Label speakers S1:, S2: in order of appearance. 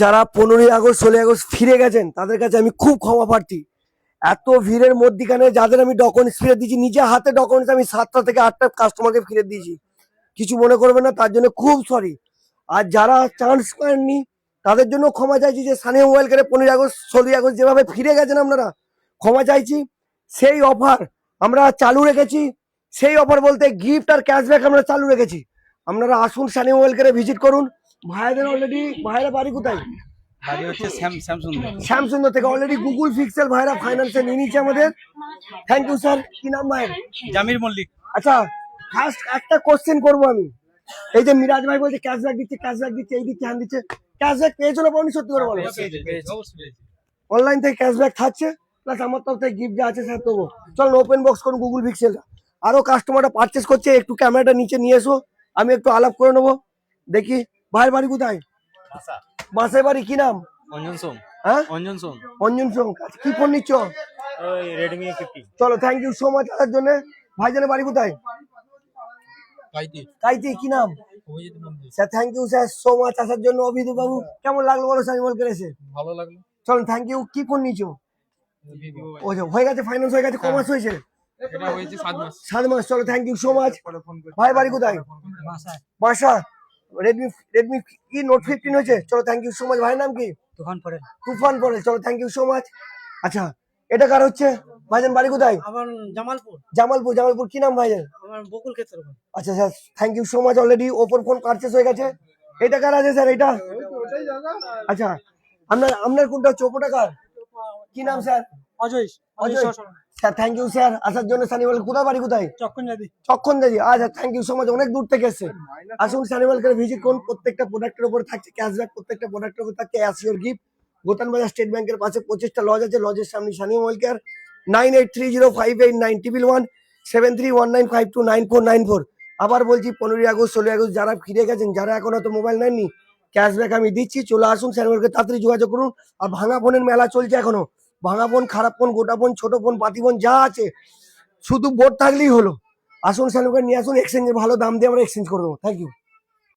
S1: যারা 15ই August 16ই August ফিরে গেছেন তাদের কাছে আমি খুব ক্ষমা প্রার্থী। এত ভিড়ের মধ্যিখানে যাদের আমি ডকুমেন্টস ফিরে দিয়েছি, নিজে হাতে ডকুমেন্টস আমি 7টা থেকে 8টা কাস্টমারকে ফিরে দিয়েছি, কিছু মনে করবেন না, তার জন্য খুব সরি। আর যারা চান্স পাননি তাদের জন্য ক্ষমা চাইছি, যে সানিয়া মোবাইল কেয়ারে 15ই আগস্ট 16ই আগস্ট যেভাবে ফিরে গেছেন আপনারা, ক্ষমা চাইছি। সেই অফার আমরা চালু রেখেছি, সেই অফার বলতে গিফট আর ক্যাশব্যাক আমরা চালু রেখেছি। আপনারা আসুন, সানিয়া মোবাইল কেয়ারে ভিজিট করুন। ভাইদের অলরেডি, ভাইরা বাড়ি কোথায়? স্যামসুন্দর থেকে অলরেডি গুগল পিক্সেল ভাইরা ফাইন্যান্সে নিয়ে নিচ্ছে আমাদের। Thank you sir. কি নাম ভাইয়ের?
S2: জামির মল্লিক।
S1: আচ্ছা, ফার্স্ট একটা কোশ্চেন করবো আমি। এই যে মিরাজ ভাই বলছে ক্যাশব্যাক দিচ্ছে, ক্যাশব্যাক দিচ্ছে, এই দিচ্ছে, হ্যান দিচ্ছে, ক্যাশব্যাক পেয়েছো না পাওনি? সত্যি করে বলো। অনলাইন থেকে ক্যাশব্যাক থাকছে, প্লাস আমার তরফ থেকে গিফট যা আছে স্যার দেবো। চল ওপেন বক্স করুন গুগল পিক্সেলটা। আরো কাস্টমারটা পারচেস করছে, একটু ক্যামেরাটা নিচে নিয়ে এসো, আমি একটু আলাপ করে নেবো। দেখি ভাইয়ের বাড়ি কোথায়? বাসায় বাড়ি। কি নাম?
S2: অঞ্জন সোম।
S1: হ্যাঁ,
S2: অঞ্জন সোম।
S1: অঞ্জন সোম। কি ফোন নিচ্ছ?
S2: ওই রেডমি 50।
S1: চলো, থ্যাংক ইউ সো মাচ আসার জন্য। ভাইজানের বাড়ি কোথায়?
S2: কাইতি।
S1: কাইতি। কি নাম? Sir thank you sir so much আসার জন্য। অভিদু বাবু কেমন লাগলো বলো সানিয়া মোবাইল কেয়ারে এসে?
S2: ভালো লাগলো।
S1: চলো, থ্যাংক ইউ। কি ফোন নিচ্ছ? ও যে হয়ে গেছে, ফাইন্যান্স হয়ে গেছে, কমার্স হয়েছে?
S2: এটা হয়েছে 7 মাস।
S1: 7 মাস। চলো, থ্যাংক ইউ সো মাচ। ভাই বাড়ি কোথায়? বাসা। রেডমি রেডমি কি নোট 15 হয়েছে? চলো, থ্যাংক ইউ সো মাচ। ভাইয়ের নাম কি?
S2: তুফান পড়ে।
S1: তুফান পড়ে। চলো, থ্যাংক ইউ সো মাচ। আচ্ছা, এটা কার হচ্ছে? ভাইজান বাড়ি কোথায়?
S2: আমার জামালপুর।
S1: জামালপুর। জামালপুর। কি নাম ভাইজান?
S2: আমার বকুল ক্ষেত্র।
S1: আচ্ছা sir, thank you so much. Already ওপর ফোন পারচেস হয়ে গেছে। এটা কার আছে স্যার? এটা আচ্ছা, আপনার আপনার কোনটা হচ্ছে? ওপোটা কার? কি নাম sir?
S2: Ajay.
S1: Ajay sir, thank you sir আসার জন্য। সানিয়া মোবাইল কোথায় বাড়ি কোথায়?
S2: চক্কনজাদি।
S1: চক্কনজাদি। আচ্ছা, থ্যাংক ইউ সো মাচ, অনেক দূর থেকে এসেছে। আসুন সানিয়া মোবাইল করে ভিজিট করুন। প্রত্যেকটা প্রোডাক্টের উপরে থাকছে ক্যাশব্যাক, প্রত্যেকটা প্রোডাক্টের উপরে থাকছে অ্যাসিওর গিফট। গোতান বাজার স্টেট ব্যাংকের পাশে 25টা লজ আছে, লজের সামনে সানিয়া মোবাইল কেয়ার। 98305891 7319529494। আবার বলছি, 15ই আগস্ট 16ই আগস্ট যারা ফিরে গেছেন, যারা এখন হয়তো মোবাইল নেননি, ক্যাশব্যাক আমি দিচ্ছি। চলে আসুন সানিয়া মোবাইল কেয়ার, তাড়াতাড়ি যোগাযোগ করুন। আর ভাঙা ফোনের মেলা চলছে এখনো। ভাঙা ফোন, খারাপ ফোন, গোটা ফোন, ছোট ফোন, পাতি ফোন যা আছে, শুধু বোর্ড থাকলেই হলো। আসুন সানিয়া মোবাইল নিয়ে আসুন, এক্সচেঞ্জের ভালো দাম দিয়ে আমরা এক্সচেঞ্জ করে দেবো। Thank you.